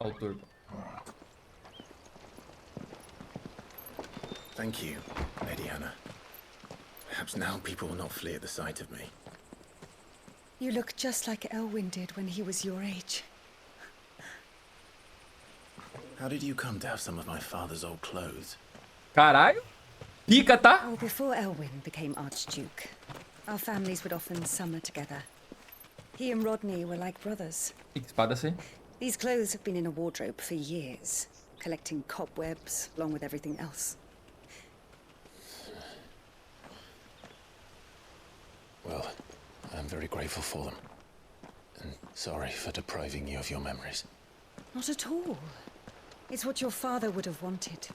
autor. Thank you, Lady Hannah. Perhaps now people will not flee at the sight of me. You look just like Elwyn did when he was your age. How did you come to have some of my father's old clothes? Caralho. Pica, tá? Oh, before Elwyn became Archduke, our families would often summer together. He and Rodney were like brothers. Que espada assim? These clothes have been in a wardrobe for years, collecting cobwebs along with everything else. Well, I'm very grateful for them. And sorry for depriving you of your memories. Not at all. It's what your father would have wanted.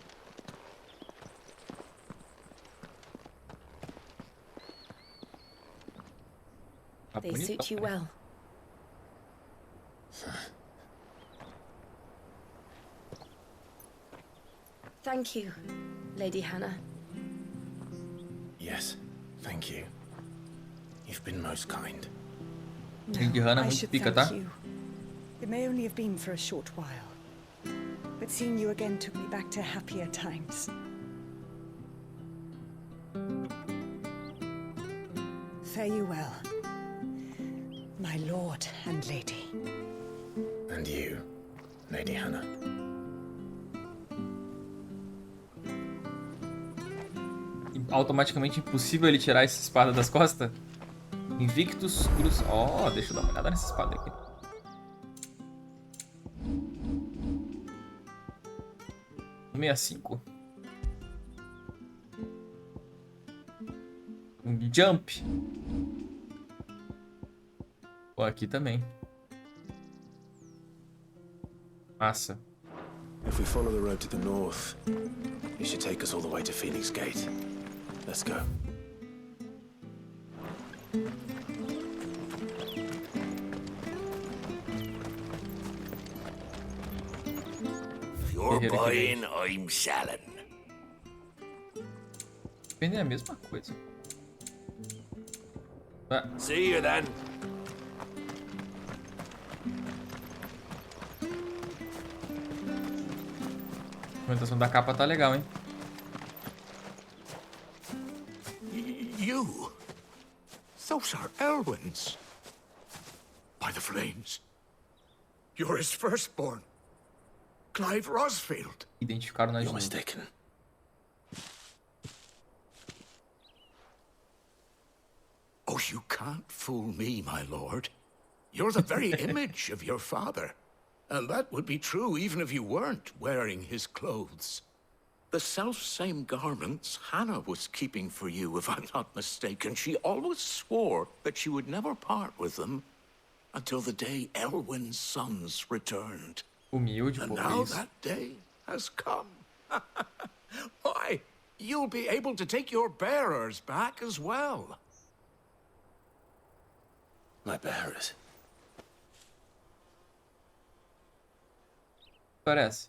Tá They bonito, suit you né? well. Thank you, Lady Hannah. Yes, thank you. You've been most kind. Lady Hannah I muito should pica, thank tá? you. It may only have been for a short while, but seeing you again took me back to happier times. Fare you well, my lord and lady. And you, Lady Hannah. Automaticamente impossível ele tirar essa espada das costas? Invictus Cruz. Ó, deixa eu dar uma olhada nessa espada aqui. $65. Um jump. Pô, aqui também. Massa. If we follow the road to the north, it should take us all the way to Phoenix Gate. Let's go. If you're buying, I'm selling. Vender é a mesma coisa. Ah, See you then. a implementação da capa tá legal, hein? You? Those are Elwyn's. By the flames. You're his firstborn. Clive Rosfield. Identificaram na You're junta. mistaken. Oh, you can't fool me, my lord. You're the very image of your father. And that would be true even if you weren't wearing his clothes. The self-same garments Hannah was keeping for you, if I'm not mistaken. She always swore that she would never part with them until the day Elwyn's sons returned. Humilde, And pô, now isso. that day has come. Why, you'll be able to take your bearers back as well. My bearers. Parece.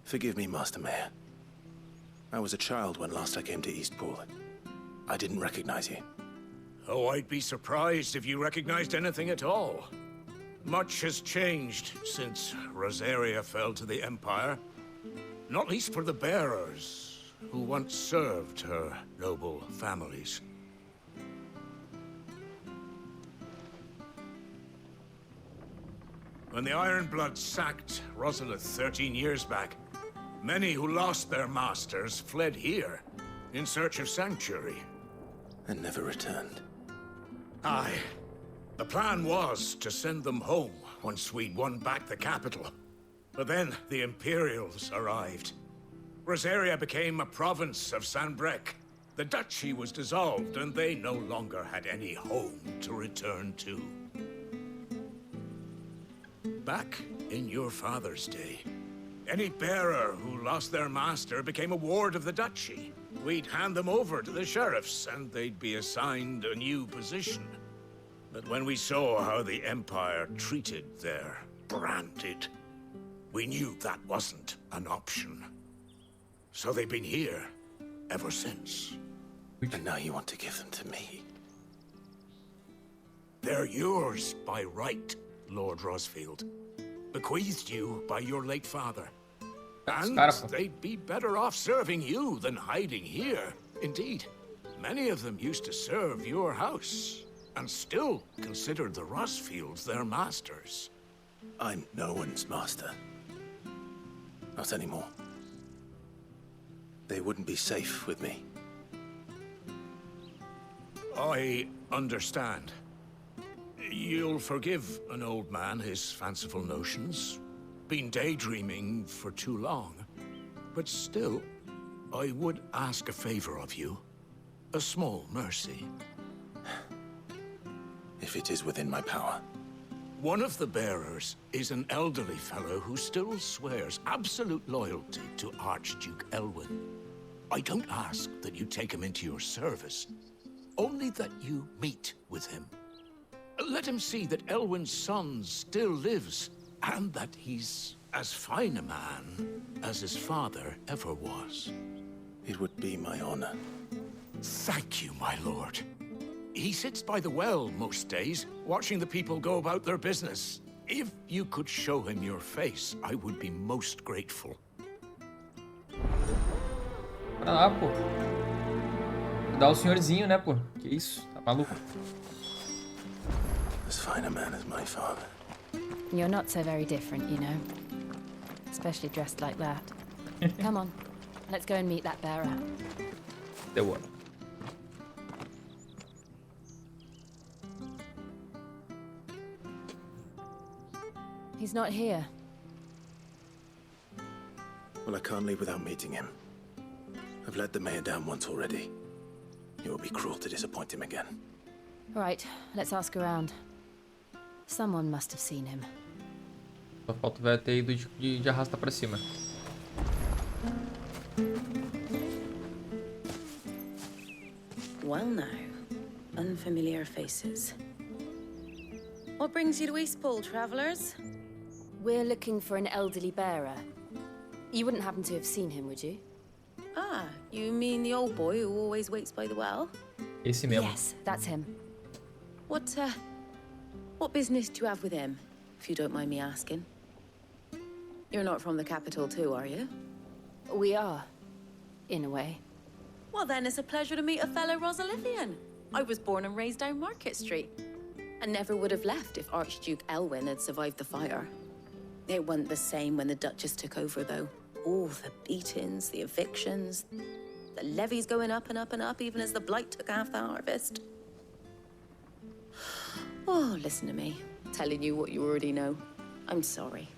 Forgive me, Master Mayor. I was a child when last I came to Eastpool. I didn't recognize you. Oh, I'd be surprised if you recognized anything at all. Much has changed since Rosaria fell to the Empire. Not least for the bearers, who once served her noble families. When the Ironbloods sacked Rosalith 13 years back, many who lost their masters fled here in search of sanctuary. And never returned. Aye. The plan was to send them home once we'd won back the capital. But then the Imperials arrived. Rosaria became a province of Sanbreque. The duchy was dissolved, and they no longer had any home to return to. Back in your father's day, any bearer who lost their master became a ward of the duchy. We'd hand them over to the sheriffs, and they'd be assigned a new position. But when we saw how the Empire treated their branded, we knew that wasn't an option. So they've been here ever since. And now you want to give them to me. They're yours by right, Lord Rosfield. Bequeathed you by your late father. And they'd be better off serving you than hiding here. Indeed, many of them used to serve your house, and still considered the Rosfields their masters. I'm no one's master. Not anymore. They wouldn't be safe with me. I understand. You'll forgive an old man his fanciful notions. Been daydreaming for too long. But still, I would ask a favor of you. A small mercy. If it is within my power. One of the bearers is an elderly fellow who still swears absolute loyalty to Archduke Elwyn. I don't ask that you take him into your service, only that you meet with him. Let him see that Elwyn's son still lives, and that he's as fine a man as his father ever was. It would be my honor. Thank you, my lord. He sits by the well most days, watching the people go about their business. If you could show him your face, I would be most grateful. Bora lá, pô. Ajudar o senhorzinho, né, pô? Que isso? Tá maluco? As fine a man as my father. You're not so very different, you know. Especially dressed like that. Come on, let's go and meet that bearer. Deu one. He's not here. Well, I can't leave without meeting him. I've let the mayor down once already. It would be cruel to disappoint him again. Right, let's ask around. Someone must have seen him. Só falta o velho ter ido de arrasta pra cima. Well now, unfamiliar faces. What brings you to Eastpool, travellers? We're looking for an elderly bearer. You wouldn't happen to have seen him, would you? Ah, you mean the old boy who always waits by the well? Esse mesmo. Yes, that's him. What business do you have with him, if you don't mind me asking? You're not from the capital too, are you? We are, in a way. Well then, it's a pleasure to meet a fellow Rosalifian. I was born and raised down Market Street. And never would have left if Archduke Elwyn had survived the fire. It wasn't the same when the Duchess took over, though. All the beatings, the evictions, the levies going up and up and up, even as the blight took half the harvest. Oh, listen to me, telling you what you already know. I'm sorry.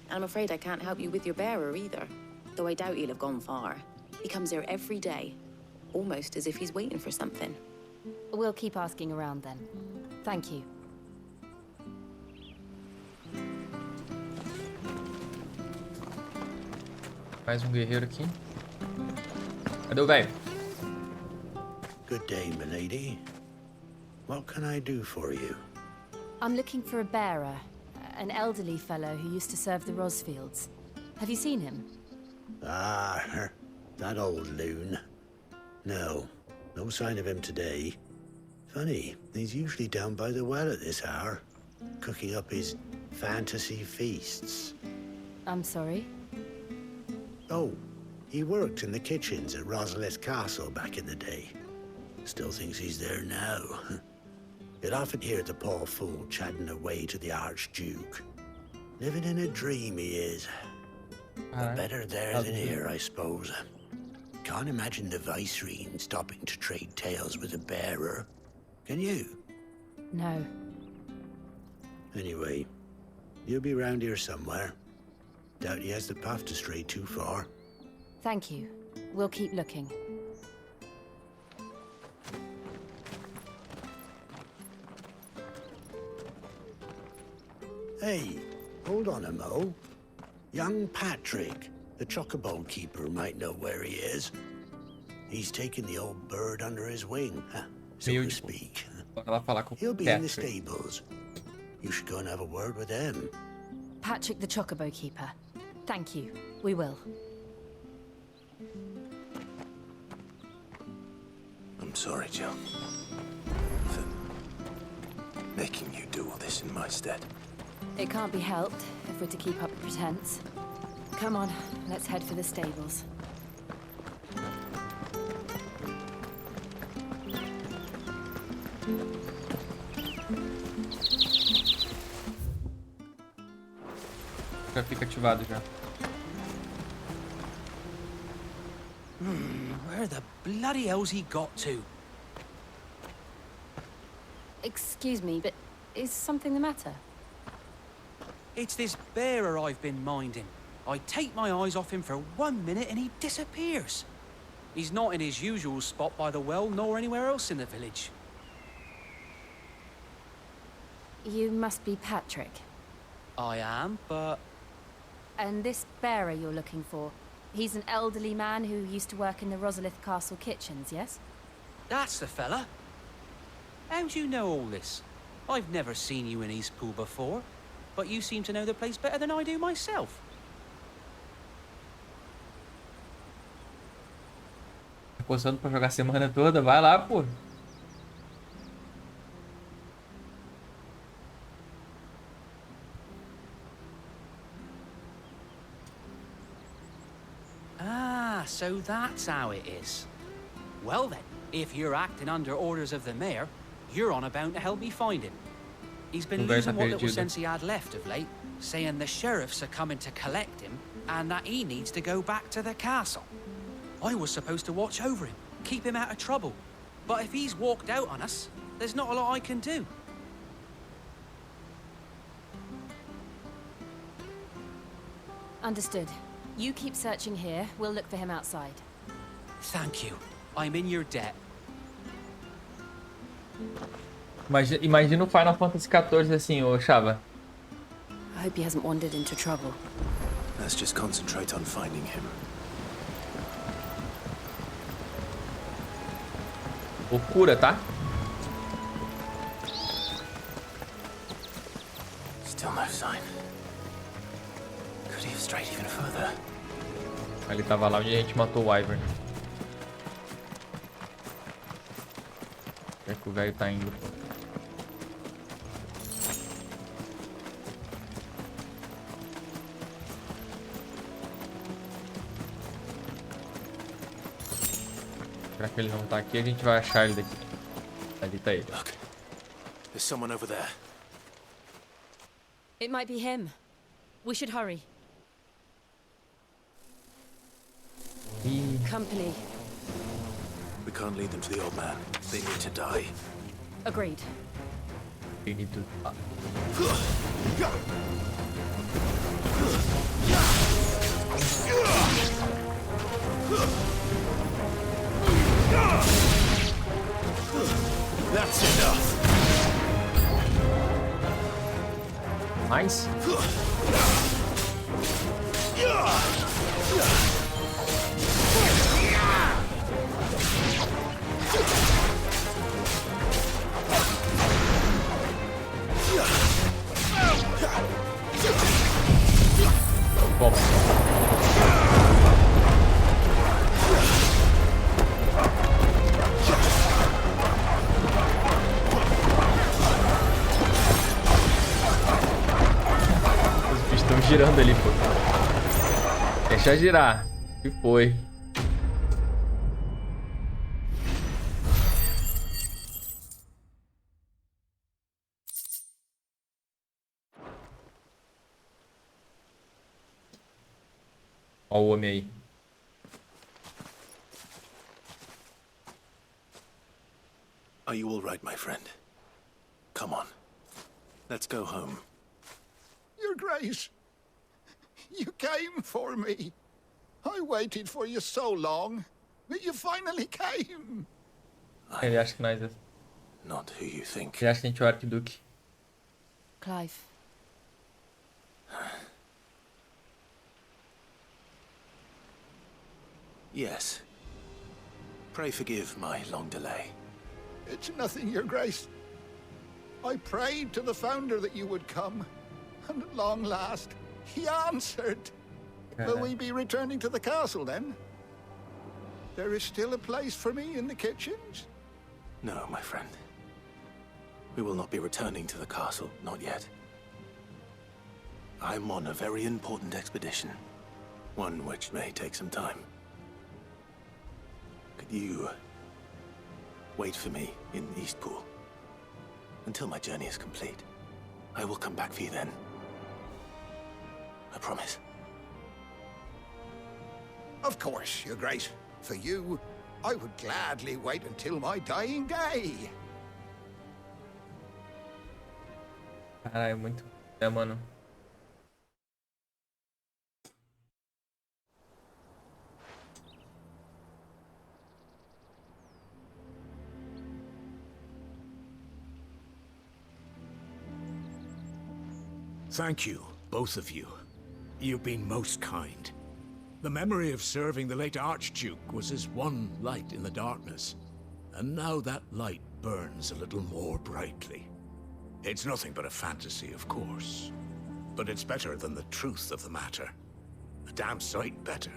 And I'm afraid I can't help you with your bearer either, though I doubt he'll have gone far. He comes here every day, almost as if he's waiting for something. We'll keep asking around then. Thank you. Mais guerreiro aqui. Cadê o velho? Good day, milady. What can I do for you? I'm looking for a bearer, an elderly fellow who used to serve the Rosfields. Have you seen him? Ah, that old loon. No sign of him today. Funny, he's usually down by the well at this hour, cooking up his fantasy feasts. I'm sorry? Oh, he worked in the kitchens at Rosalith Castle back in the day. Still thinks he's there now. You'd often hear the poor fool chatting away to the Archduke. Living in a dream he is. But better there than here, I suppose. Can't imagine the Viceroy stopping to trade tales with a bearer. Can you? No. Anyway, you'll be round here somewhere. Doubt he has the path to stray too far. Thank you. We'll keep looking. Hey, hold on a mo. Young Patrick, the chocobo keeper, might know where he is. He's taken the old bird under his wing, so to speak. Bora lá falar com He'll o be in the Patrick. stables. You should go and have a word with him. Patrick the Chocobo Keeper. Thank you. We will. I'm sorry, Jill. For making you do all this in my stead. It can't be helped if we're to keep up a pretense. Come on, let's head for the stables. Já fica ativado já. Where the bloody hell's he got to? Excuse me, but is something the matter? It's this bearer I've been minding. I take my eyes off him for 1 minute and he disappears. He's not in his usual spot by the well, nor anywhere else in the village. You must be Patrick. I am, but And this bearer you're looking for, he's an elderly man who used to work in the Rosalith Castle kitchens, yes? that's the fella. How'd you know all this? I've never seen you in Eastpool before, but you seem to know the place better than I do myself. Postando pra jogar a semana toda, vai lá, pô. Ah, so that's how it is. Well then, if you're acting under orders of the mayor, you're on about to help me find him. He's been Conversa losing what little perdida. sense he had left of late, saying the sheriffs are coming to collect him and that he needs to go back to the castle. I was supposed to watch over him, keep him out of trouble. But if he's walked out on us, there's not a lot I can do. Understood. You keep searching here, we'll look for him outside. Thank you. I'm in your debt. Imagina o Final Fantasy XIV assim, ô Chava. I hope he hasn't wandered into trouble. Let's just concentrate on finding him. Loucura, tá? Still no sign. Could he have strayed even further? Ele tava lá onde a gente matou o Wyvern. Onde é que o velho tá indo? Será que ele não tá aqui? A gente vai achar ele daqui. Ali tá ele. Look, there's someone over there. It might be him. We should hurry. Ih, Company. We can't lead them to the old man. They need to die. Agreed. we need to... That's enough. Mais? Bom. Os bichos estão girando ali, pô. Deixa girar. Que foi? Ó o homem aí. Are you all right, my friend? Come on. Let's go home. Your Grace, you came for me. I waited for you so long, but you finally came. Ele acha que nós... Not who you think. Ele acha que a gente é o Arquiduque. Clive. Yes. Pray forgive my long delay. It's nothing, Your Grace. I prayed to the Founder that you would come, and at long last, he answered. Will we be returning to the castle, then? There is still a place for me in the kitchens? No, my friend. We will not be returning to the castle, not yet. I'm on a very important expedition. One which may take some time. Could you wait for me in Eastpool until my journey is complete? I will come back for you then. I promise. Of course, Your Grace. For you, I would gladly wait until my dying day. Caralho, muito. É, mano. Thank you, both of you. You've been most kind. The memory of serving the late Archduke was as one light in the darkness, and now that light burns a little more brightly. It's nothing but a fantasy, of course, but it's better than the truth of the matter. A damn sight better.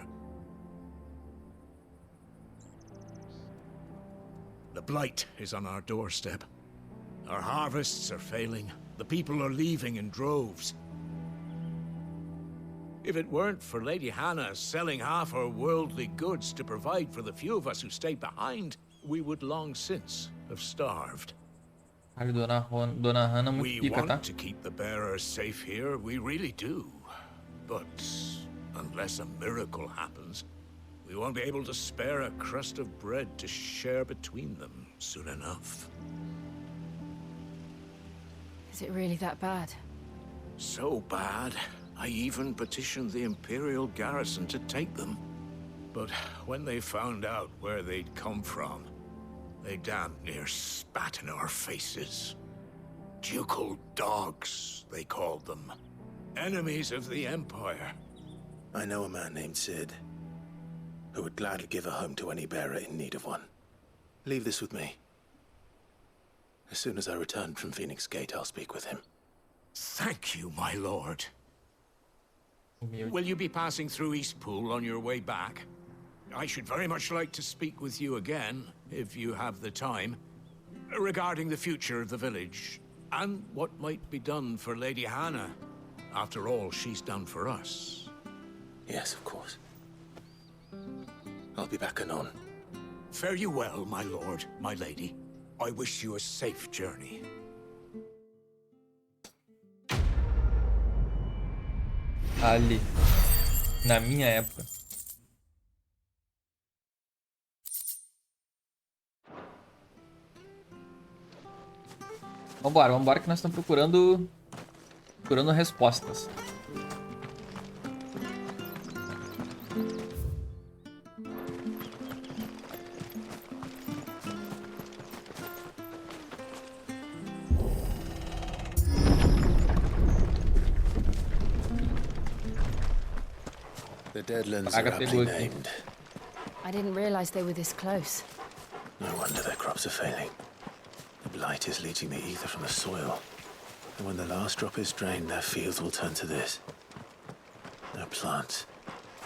The blight is on our doorstep. Our harvests are failing. The people are leaving in droves. If it weren't for Lady Hannah selling half her worldly goods to provide for the few of us who stayed behind, we would long since have starved. Dona Hannah muito We pica, tá? want to keep the bearers safe here, we really do. But unless a miracle happens, we won't be able to spare a crust of bread to share between them soon enough. Is it really that bad? So bad, I even petitioned the Imperial garrison to take them. But when they found out where they'd come from, they damn near spat in our faces. Ducal dogs, they called them. Enemies of the Empire. I know a man named Sid, who would gladly give a home to any bearer in need of one. Leave this with me. As soon as I return from Phoenix Gate, I'll speak with him. Thank you, my lord. Humilde. Will you be passing through Eastpool on your way back? I should very much like to speak with you again, if you have the time, regarding the future of the village, and what might be done for Lady Hannah. After all she's done for us. Yes, of course. I'll be back anon. Fare you well, my lord, my lady. I wish you a safe journey. Ali. Na minha época. Vambora que nós estamos procurando respostas. The Deadlands Praga are aptly pegou aqui. named. I didn't realize they were this close. No wonder their crops are failing. The blight is leaching the ether from the soil. And when the last drop is drained, their fields will turn to this. No plants,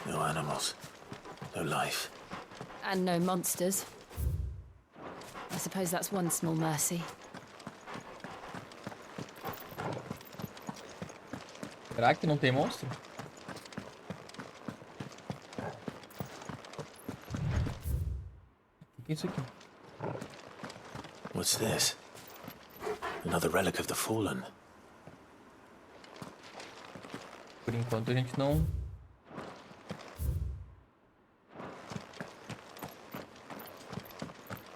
no animals, no life. And no monsters. I suppose that's one small mercy. Será que não tem monstro? O que é isso aqui? What's this? Another relic of the fallen. Por enquanto a gente não...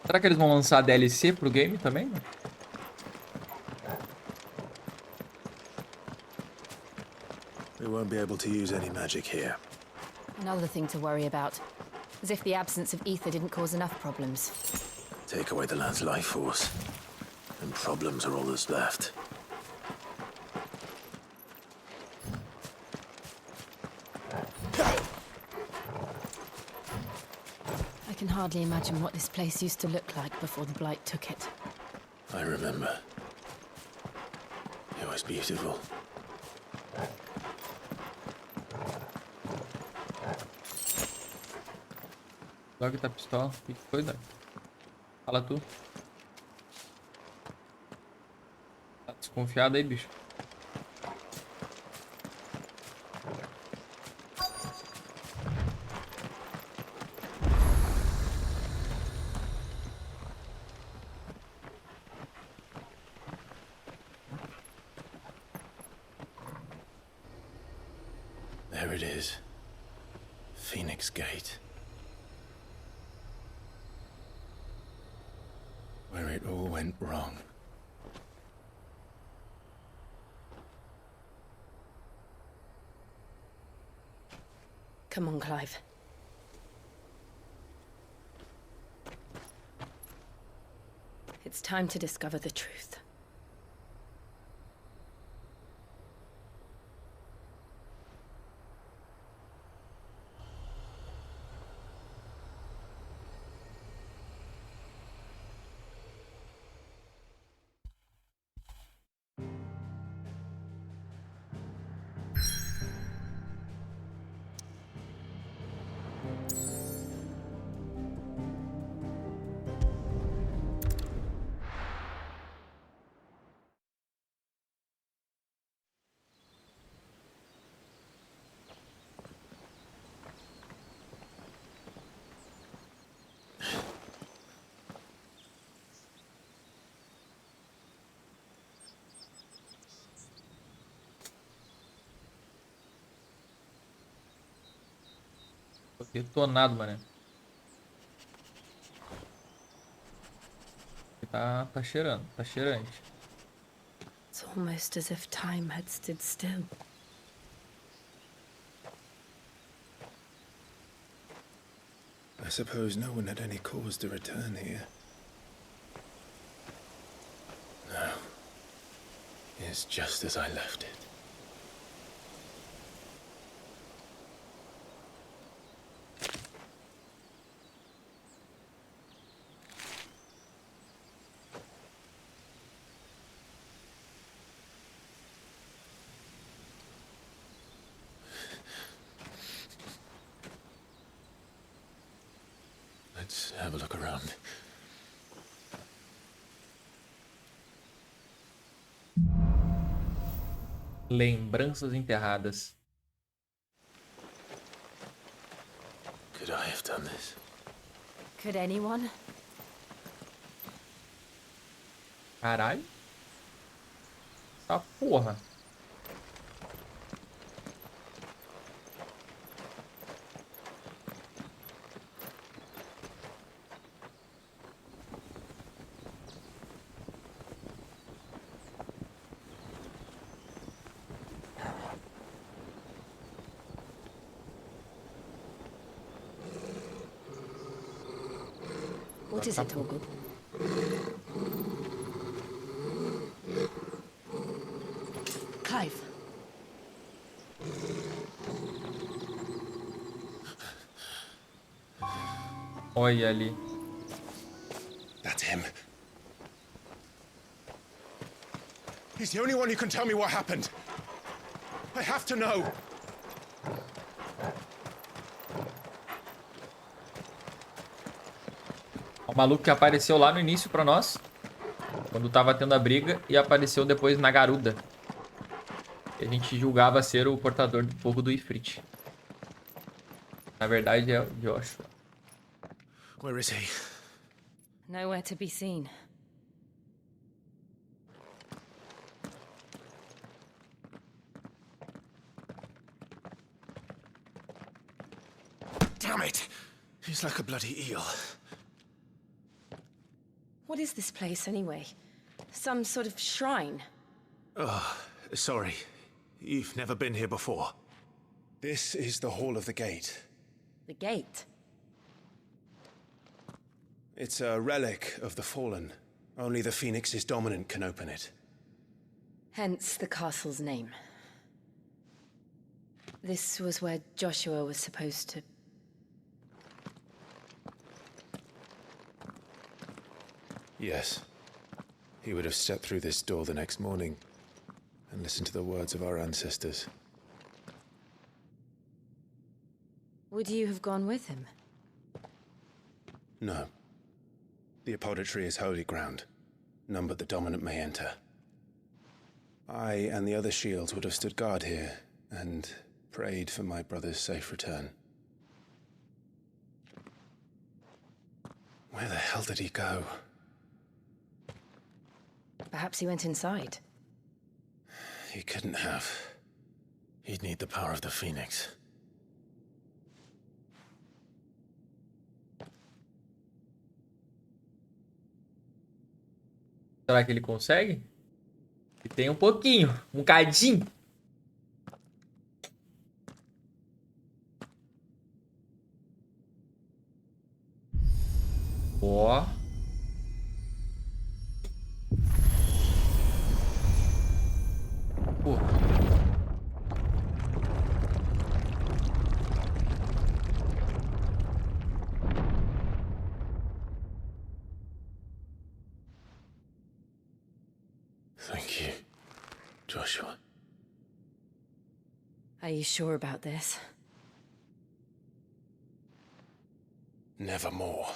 Será que eles vão lançar DLC pro game também? We won't be able to use any magic here. Another thing to worry about. As if the absence of ether didn't cause enough problems. Take away the land's life force, and problems are all that's left. I can hardly imagine what this place used to look like before the blight took it. I remember. It was beautiful. Dog tá pistola. O que foi, Dog? Fala tu. Desconfiado aí, bicho. There it is. Phoenix Gate. Where it all went wrong. Come on, Clive. It's time to discover the truth. Tô detonado, mano. Tá cheirando, tá cheirante. It's almost as if time had stood still. I suppose no one had any cause to return here. No. It's just as I left it. Let's have a look around. Lembranças enterradas. Could I have done this? Could anyone? Caralho. Essa porra. What is it, Torgal? Clive. Olha ali. That's him. He's the only one who can tell me what happened. I have to know. O maluco que apareceu lá no início pra nós, quando tava tendo a briga, e apareceu depois na garuda. Que a gente julgava ser o portador do fogo do Ifrit. Na verdade é o Joshua. Where is he? Nowhere to be seen. Damn it! He's like a bloody eel. What is this place, anyway? Some sort of shrine? Oh, sorry. You've never been here before. This is the Hall of the Gate. The gate? It's a relic of the Fallen. Only the Phoenix's dominant can open it. Hence the castle's name. This was where Joshua was supposed to... Yes. He would have stepped through this door the next morning and listened to the words of our ancestors. Would you have gone with him? No. The apodatory is holy ground. None but the dominant may enter. I and the other shields would have stood guard here and prayed for my brother's safe return. Where the hell did he go? Perhaps he went inside. He couldn't have. He'd need the power of the Phoenix. Será que ele consegue? E tem um pouquinho, um cadinho. Ó. Pô. Thank you, Joshua. Are you sure about this? Nevermore.